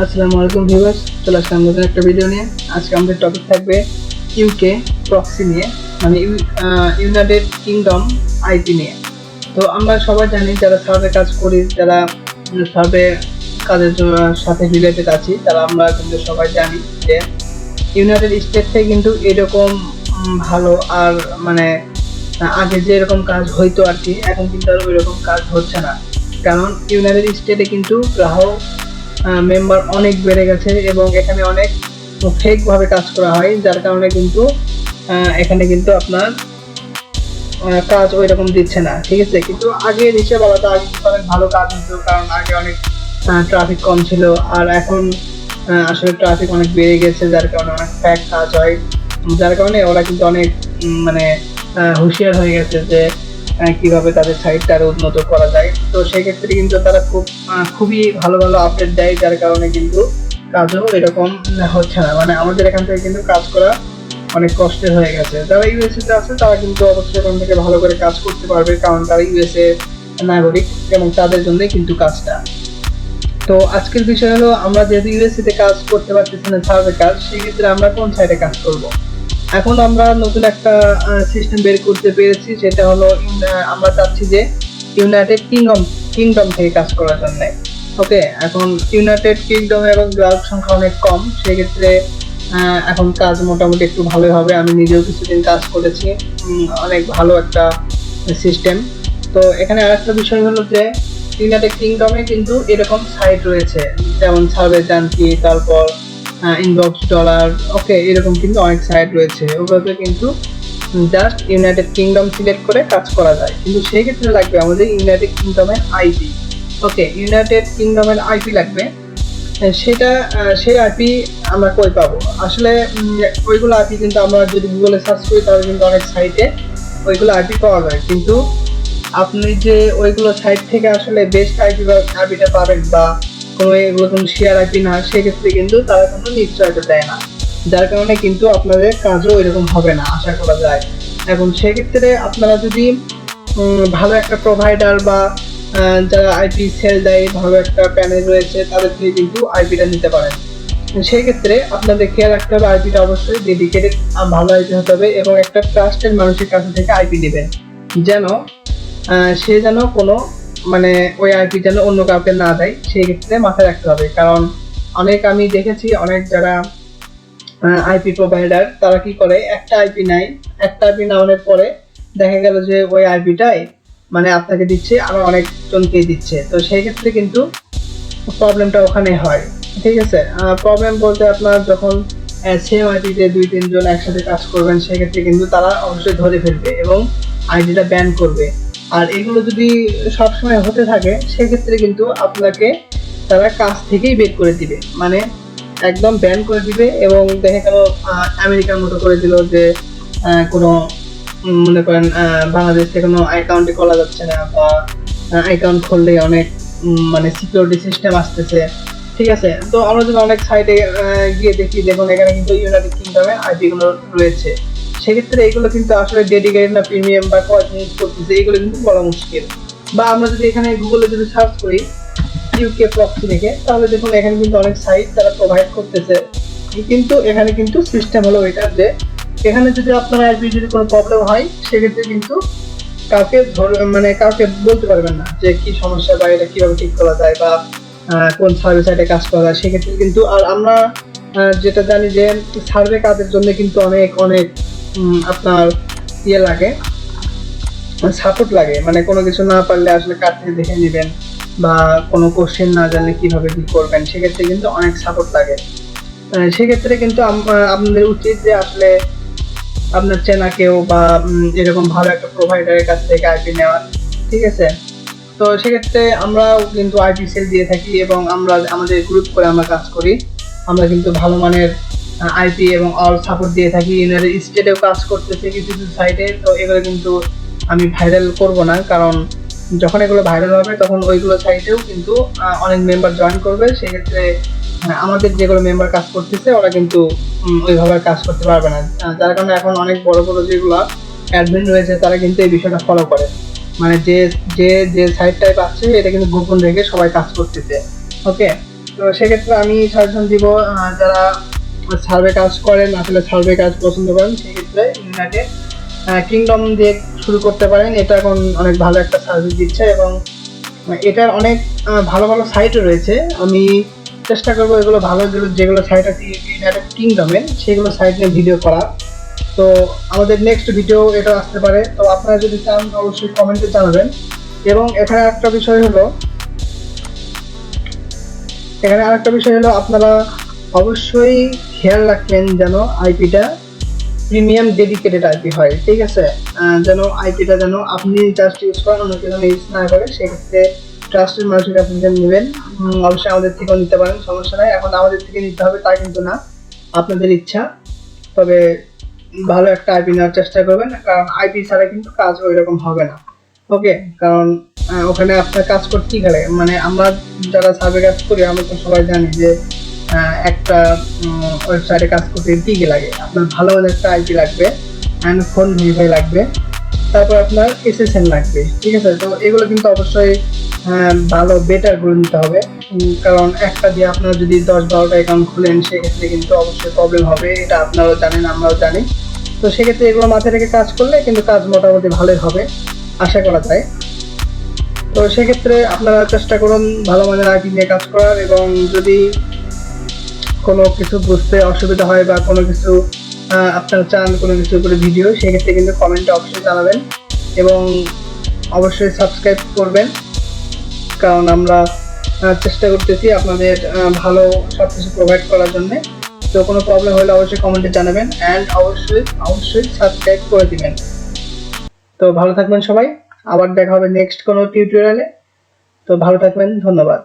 আসসালামু আলাইকুম ভিউয়ার্স, চলে আসলাম নতুন একটা ভিডিও নিয়ে। আজকে আমাদের টপিক থাকবে ইউকে প্রক্সি নিয়ে, মানে ইউনাইটেড কিংডম আইপি নিয়ে। তো আমরা সবাই জানি, যারা সার্ভে কাজ করি, যারা সার্ভে কাজের সাথে রিলেটেড আছি, তারা আমরা কিন্তু সবাই জানি যে ইউনাইটেড স্টেট থেকে কিন্তু এরকম ভালো আর মানে আগে যে এরকম কাজ হইতো আর কি, এখন কিন্তু আর ওইরকম কাজ হচ্ছে না। কারণ ইউনাইটেড স্টেটে কিন্তু গ্রাহক মেম্বার অনেক বেড়ে গেছে এবং এখানে অনেক ফেক ভাবে কাজ করা হয়, যার কারণে কিন্তু এখানে কিন্তু আপনার কাজ ওই রকম দিচ্ছে না। ঠিক আছে, কিন্তু আগে হিসেবে আলাদা, আগে অনেক ভালো কাজ হতো, কারণ আগে অনেক ট্রাফিক কম ছিল। আর এখন আসলে ট্রাফিক অনেক বেড়ে গেছে, যার কারণে অনেক ফেক কাজ হয়, যার কারণে ওরা কিন্তু অনেক মানে হুঁশিয়ার হয়ে গেছে যে কিভাবে তাদের সাইটটা আরো উন্নত করা যায়। তো সেক্ষেত্রে কিন্তু তারা খুবই ভালো ভালো আপডেট দেয়, যার কারণে কিন্তু কাজও এরকম হচ্ছে না। মানে আমাদের এখান থেকে কিন্তু কাজ করা অনেক কষ্টের হয়ে গেছে। যারা ইউএসএ তে আছে তারা কিন্তু অবশ্যই এখান থেকে ভালো করে কাজ করতে পারবে, কারণ তারা ইউএসএ নাগরিক এবং তাদের জন্যই কিন্তু কাজটা। তো আজকের বিষয় হলো, আমরা যেহেতু ইউএসএ তে কাজ করতে পারতেছি না সার্ভে কাজ, সেক্ষেত্রে আমরা কোন সাইডে কাজ করব। এখন আমরা নতুন একটা সিস্টেম বের করতে পেরেছি, সেটা হলো আমরা চাচ্ছি যে ইউনাইটেড কিংডম থেকে কাজ করার জন্য। ওকে, এখন ইউনাইটেড কিংডম এবং গ্রাহক সংখ্যা অনেক কম, সেক্ষেত্রে এখন কাজ মোটামুটি একটু ভালোই হবে। আমি নিজেও কিছুদিন কাজ করেছি, অনেক ভালো একটা সিস্টেম। তো এখানে আরেকটা বিষয় হলো যে ইউনাইটেড কিংডমে কিন্তু এরকম সাইট রয়েছে, যেমন সার্ভে জানকি, তারপর ইনবক্স ডলার, ওকে, এরকম কিন্তু অনেক সাইট রয়েছে। ওগুলোতে কিন্তু জাস্ট ইউনাইটেড কিংডম সিলেক্ট করে কাজ করা যায়, কিন্তু সেই ক্ষেত্রে লাগবে আমাদের ইউনাইটেড কিংডমের আইপি। ওকে, ইউনাইটেড কিংডমের আইপি লাগবে। সেটা সেই আইপি আমরা কই পাবো আসলে? ওইগুলো আইপি কিন্তু আমরা যদি গুগলে সার্চ করি, তাহলে কিন্তু অনেক সাইটে ওইগুলো আইপি পাওয়া যায়, কিন্তু আপনি যে ওইগুলো সাইট থেকে আসলে বেস্ট আইপি বা আইপিটা পাবেন, বা কোনো এগুলো কোনো শেয়ার আইপি না, সেক্ষেত্রে কিন্তু তারা কোনো নিশ্চয়তা দেয় না, যার কারণে কিন্তু আপনাদের কাজও এরকম হবে না আশা করা যায়। এখন সেক্ষেত্রে আপনারা যদি ভালো একটা প্রোভাইডার বা যারা আইপি সেল দেয়, ভালো একটা প্যানেল রয়েছে, তাদের থেকে কিন্তু আইপিটা নিতে পারেন। সেই ক্ষেত্রে আপনাদের খেয়াল রাখতে হবে, আইপিটা অবশ্যই ডেডিকেটেড ভালো আইপি হতে হবে এবং একটা ট্রাস্টেড মানুষের কাছ থেকে আইপি নেবেন, যেন সে যেন কোনো মানে ওই আইপি যেন অন্য কাউকে না দেয়, সেই ক্ষেত্রে মাথায় রাখতে হবে। কারণ অনেক আমি দেখেছি, অনেক যারা আইপি প্রোভাইডার, তারা কি করে, একটা আইপি নেয়, একটা আইপি নেওয়ার পরে দেখা গেল যে ওই আইপিটাই মানে আপনাকে দিচ্ছে, আরো অনেকজনকে দিচ্ছে। তো সেই ক্ষেত্রে কিন্তু প্রবলেমটা ওখানে হয়। ঠিক আছে, প্রবলেম বলতে আপনার যখন সেম আইপিতে 2-3 জন একসাথে কাজ করবেন, সেক্ষেত্রে কিন্তু তারা অবশ্যই ধরে ফেলবে এবং আইডিটা ব্যান করবে। আর এগুলো যদি সবসময় হতে থাকে, সেক্ষেত্রে কিন্তু আপনাকে তারা কাজ থেকেই বের করে দিবে, মানে একদম ব্যান করে দিবে। এবং দেখা গেল আমেরিকার মতো করে দিল যে কোনো মনে করেন বাংলাদেশ থেকে কোনো অ্যাকাউন্টে খোলা যাচ্ছে না, বা অ্যাকাউন্ট খুললে অনেক মানে সিকিউরিটি সিস্টেম আসতেছে। ঠিক আছে, তো আমরা যদি অনেক সাইটে গিয়ে দেখি, দেখুন এখানে কিন্তু ইউনাইটেড কিংডমের আইপি গুলো রয়েছে। সেক্ষেত্রে এগুলো কিন্তু আসলে ডেডিকেটেড না প্রিমিয়াম বা কয়জন ইউজ করতেছে, এগুলো কিন্তু বলা মুশকিল। বা আমরা যদি এখানে গুগলে যদি সার্চ করি ইউকে প্রক্সি লিখে, তাহলে দেখুন এখানে কিন্তু অনেক সাইট তারা প্রোভাইড করতেছে, কিন্তু এখানে কিন্তু সিস্টেম হলো এটা যে এখানে যদি আপনার আইপি যদি কোনো প্রবলেম হয়, সেক্ষেত্রে কিন্তু কাউকে মানে কাউকে বলতে পারবেন না যে কি সমস্যা বা এটা কিভাবে ঠিক করা যায়, বা কোন সার্ভে সাইটে কাজ করা যায়। সেক্ষেত্রে কিন্তু আর আমরা যেটা জানি যে সার্ভে কাজের জন্য কিন্তু অনেক অনেক আপনার ইয়ে লাগে, সাপোর্ট লাগে। মানে কোনো কিছু না পারলে আসলে কার থেকে দেখে নেবেন, বা কোনো কোশ্চেন না জানলে কিভাবে কি করবেন, সেক্ষেত্রে কিন্তু অনেক সাপোর্ট লাগে। সেক্ষেত্রে কিন্তু আপনাদের উচিত যে আসলে আপনার চেনা কেউ বা এরকম ভালো একটা প্রোভাইডারের কাছ থেকে আইপি নেওয়ার। ঠিক আছে, তো সেক্ষেত্রে আমরাও কিন্তু আইপি সেল দিয়ে থাকি এবং আমরা আমাদের গ্রুপ করে আমরা কাজ করি। আমরা কিন্তু ভালো মানের আইপি এবং অল সাপোর্ট দিয়ে থাকি। ইউনাইটেড স্টেটেও কাজ করতেছে কিছু কিছু সাইটে, তো এগুলো কিন্তু আমি ভাইরাল করব না, কারণ যখন এগুলো ভাইরাল হবে তখন ওইগুলো সাইটেও কিন্তু অনেক মেম্বার জয়েন করবে। সেক্ষেত্রে আমাদের যেগুলো মেম্বার কাজ করতেছে ওরা কিন্তু ওইভাবে কাজ করতে পারবে না, যার কারণে এখন অনেক বড় বড় যেগুলো অ্যাডমিন রয়েছে, তারা কিন্তু এই বিষয়টা ফলো করে। মানে যে যে যে সাইটটাই পাচ্ছে, এটা কিন্তু গোপন রেখে সবাই কাজ করতেছে। ওকে, তো সেক্ষেত্রে আমি সাজেশন দিব যারা সার্ভে কাজ করেন, আসলে সার্ভে কাজ পছন্দ করেন, সেক্ষেত্রে ইউনাইটেড কিংডম দিয়ে শুরু করতে পারেন। এটা এখন অনেক ভালো একটা সার্ভিস দিচ্ছে এবং এটার অনেক ভালো ভালো সাইটও রয়েছে। আমি চেষ্টা করবো এগুলো ভালো যেগুলো সাইট আছে ইউনাইটেড কিংডমের, সেগুলো সাইট নিয়ে ভিডিও করা। তো আমাদের নেক্সট ভিডিও এটা আসতে পারে। তো আপনারা যদি চান অবশ্যই কমেন্টে জানাবেন। এবং এখানে আরেকটা বিষয় হলো আপনারা অবশ্যই খেয়াল রাখবেন যেন আইপিটা প্রিমিয়াম ডেডিকেটেড আইপি হয়, ঠিক আছে? যেন আইপিটা যেন আপনি জাস্ট ইউজ করেন, অন্য কেউ ইউজ না করে। সেক্ষেত্রে ট্রাস্টেড মানুষের কাছে নেবেন। অবশ্যই আমাদের থেকেও নিতে পারেন, সমস্যা নাই। এখন আমাদের থেকে নিতে হবে তা কিন্তু না, আপনাদের ইচ্ছা। তবে ভালো একটা আইপি নেওয়ার চেষ্টা করবেন, কারণ আইপি ছাড়া কিন্তু কাজ ওই রকম হবে না। ওকে, কারণ ওখানে আপনার কাজ করতে গেলে, মানে আমরা যারা সার্ভে কাজ করি আমরা তো সবাই জানি যে একটা ওয়েবসাইটে কাজ করতে কি লাগে, আপনার ভালো মানের একটা আইপি লাগবে, অ্যান্ড ফোন ভেরিফাই লাগবে, তারপর আপনার এসএসএন লাগবে, ঠিক আছে? তো এগুলো কিন্তু অবশ্যই ভালো বেটার করে নিতে হবে, কারণ একটা দিয়ে আপনারা যদি 10-12টা অ্যাকাউন্ট খুলেন সেক্ষেত্রে কিন্তু অবশ্যই প্রবলেম হবে। এটা আপনারাও জানেন, আমরাও জানি। তো সেক্ষেত্রে এগুলো মাথায় রেখে কাজ করলে কিন্তু কাজ মোটামুটি ভালোই হবে, আশা করা যায়। তো সেক্ষেত্রে আপনারা চেষ্টা করুন ভালো মানের আইপি নিয়ে কাজ করার। এবং যদি কোনো কিছু বুঝতে অসুবিধা হয় বা কোনো কিছু আপনারা চান কোনো কিছু করে ভিডিও, সেক্ষেত্রে কিন্তু কমেন্টে অবশ্যই জানাবেন এবং অবশ্যই সাবস্ক্রাইব করবেন, কারণ আমরা চেষ্টা করতেছি আপনাদের ভালো সব কিছু প্রোভাইড করার জন্য। তো কোনো প্রবলেম হলে অবশ্যই কমেন্টে জানাবেন, অ্যান্ড অবশ্যই সাবস্ক্রাইব করে দিবেন। তো ভালো থাকবেন সবাই, আবার দেখা হবে নেক্সট কোনো টিউটোরিয়ালে। তো ভালো থাকবেন, ধন্যবাদ।